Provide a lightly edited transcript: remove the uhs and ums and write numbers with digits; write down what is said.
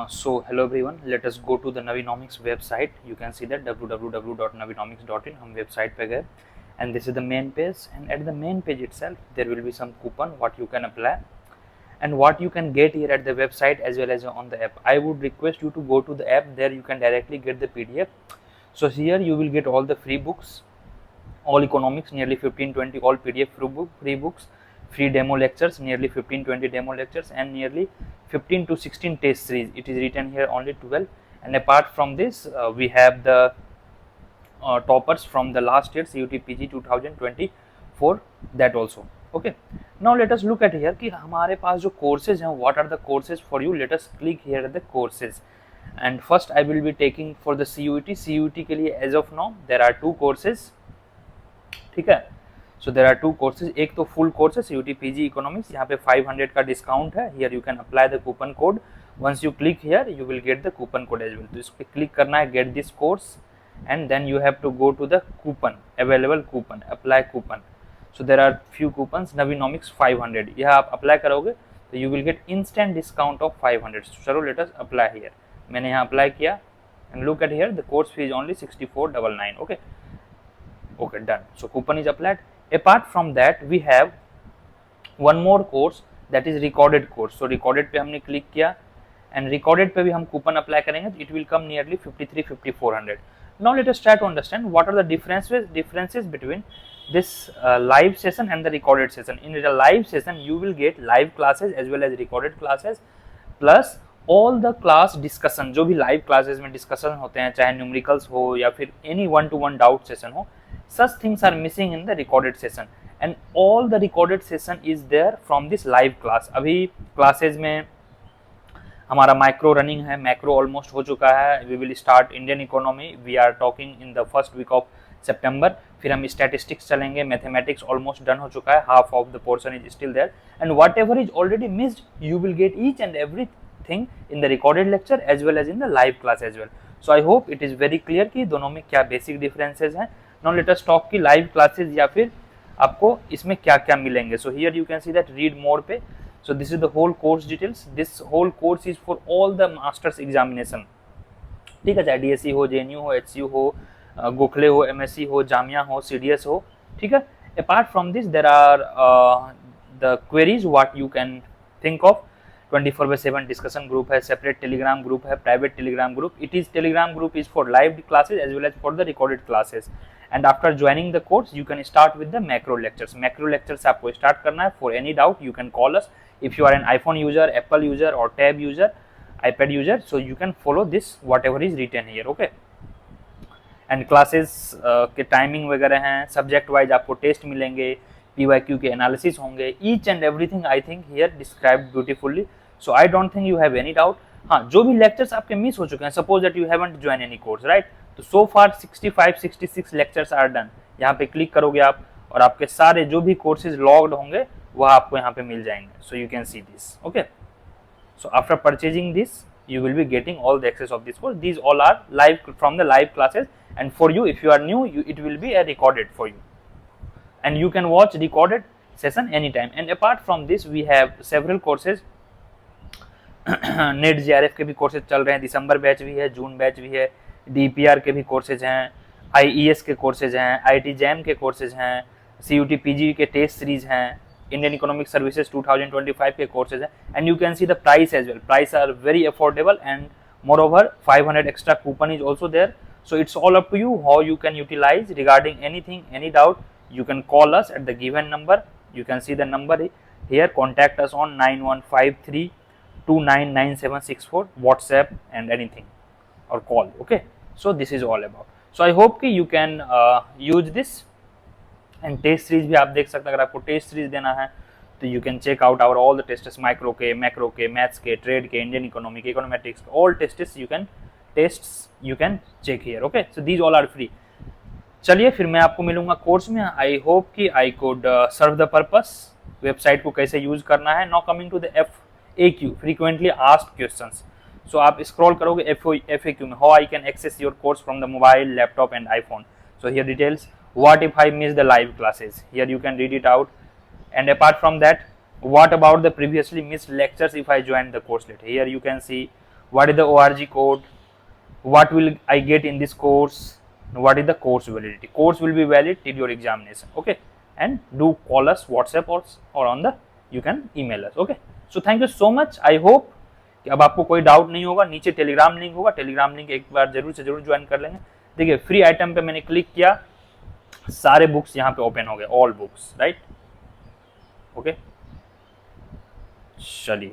So hello everyone, let us go to the Navinomics website. You can see that www.navinomics.in हम website पे गए and this is the main page, and at the main page itself there will be some coupon what you can apply and what you can get here at the website as well as on the app. I would request you to go to the app, there you can directly get the PDF. So here you will get all the free books, all economics, nearly 15-20 all PDF free books, free demo lectures, nearly 15-20 demo lectures, and nearly 15 to 16 test series. It is written here only 12. And apart from this, we have the toppers from the last year CUT PG 2024, that also. Okay, now let us look at here कि हमारे पास जो courses हैं, what are the courses for you. Let us click here at the courses, and first I will be taking for the CUT के लिए as of now there are 2 courses. ठीक है, सो there are 2 courses. एक तो full course है CUT PG economics, यहाँ पे 500 का डिस्काउंट है. Here you can apply the coupon code. Once you click here you will get the coupon code as well. तो इस पर क्लिक करना है, get this course, and then you have to go to the coupon, available coupon, apply coupon. So there are few coupons. Naveenomics 500, यह आप apply करोगे तो you will get instant discount of 500. चलो लेट अस अप्लाई हियर. मैंने यहाँ apply किया and look at here the course fee is only 6499. Okay okay, done. So coupon is applied. Apart from that we have one more course, that is recorded course. So recorded पे हमने click किया and recorded पे भी हम coupon apply करेंगे. It will come nearly 53-5400. Now let us try to understand what are the differences between this live session and the recorded session. In the live session you will get live classes as well as recorded classes plus all the class discussion. जो भी live classes में discussion होते हैं, चाहे numericals हो या फिर any one to one doubt session हो, such things are missing in the recorded session, and all the recorded session is there from this live class. अभी classes में हमारा माइक्रो रनिंग है, मैक्रो ऑलमोस्ट हो चुका है. We will start Indian economy, we are talking in the first week of September. फिर हम statistics चलेंगे, मैथमेटिक्स ऑलमोस्ट डन हो चुका है, half of the portion is still there, and whatever is already missed you will get each and everything in the recorded lecture as well as in the live class as well. So I hope it is very clear कि दोनों में क्या basic differences हैं. Now let us talk की live classes या फिर आपको इसमें क्या क्या मिलेंगे. So here you can see that read more पे. So this is the whole course details. This whole course is for all the masters examination. ठीक है, चाहे DSE हो, JNU हो, HCU हो, गोखले हो, MSc हो, जामिया हो, CDS हो. ठीक है. Apart from this there are the queries what you can think of. 24/7 discussion group है, separate telegram group है, private telegram group. It is telegram group is for live classes as well as for the recorded classes. And after joining the course you can start with the macro lectures. Macro lectures आपको start करना है. For any doubt you can call us. If you are an iPhone user, Apple user or tab user, iPad user, so you can follow this whatever is written here. Okay. And classes के timing वगैरह हैं, subject wise आपको test मिलेंगे, PYQ के analysis होंगे, each and everything I think here described beautifully. So I don't think you have any doubt. हाँ, जो भी lectures आपके miss हो चुके हैं, suppose that you haven't joined any course, right? तो so far 65-66 lectures are done. यहाँ पे क्लिक करोगे आप और आपके सारे जो भी courses logged होंगे वह आपको यहाँ पे मिल जाएंगे. So you can see this. Okay. So after purchasing this, you will be getting all the access of this course. These all are live from the live classes, and for you, if you are new, it will be a recorded for you, and you can watch recorded session anytime. And apart from this, we have several courses. Net JRF के भी courses चल रहे हैं, दिसंबर batch भी है, जून batch भी है, DPR के भी कोर्सेज हैं, IES के कोर्सेज हैं, IT जैम के कोर्सेज हैं, CUT PG के टेस्ट सीरीज हैं, इंडियन इकोनॉमिक सर्विसेज 2025 के कोर्सेज हैं. And you can see the price as well. Price are very affordable and moreover 500 extra coupon is also there. So it's all up to you how you can utilize. Regarding anything, any doubt, you can call us at the given number. You can see the number here. Contact us on 9153299764, WhatsApp and anything, or call. Okay, so this is all about. So I hope कि you can use this. And test series भी आप देख सकते हैं. अगर आपको test series देना है तो you can check out our all the tests, micro के, मैक्रो के, मैथ्स के, ट्रेड के, Indian economic, econometrics, all tests you can check here. Okay, so these all are free. चलिए फिर मैं आपको मिलूंगा कोर्स में. आई होप कि I could serve the purpose. Website को कैसे यूज करना है. Now coming to the FAQ, frequently asked questions. So आप स्क्रॉल करोगे FAQ में, how I can access your course from the mobile, laptop and iPhone. So here details. What if I miss the live classes? Here you can read it out. And apart from that, what about the previously missed lectures if I join the course later? Here you can see what is the org code, what will I get in this course, what is the course validity. Course will be valid till your examination. Okay, and do call us WhatsApp or on the you can email us. Okay, so thank you so much. I hope कि अब आपको कोई doubt नहीं होगा. नीचे Telegram link होगा, Telegram link एक बार जरूर से जरूर ज्वाइन कर लेंगे. देखिए फ्री आइटम पे मैंने क्लिक किया, सारे बुक्स यहाँ पे ओपन हो गए, ऑल बुक्स, राइट. ओके, चलिए.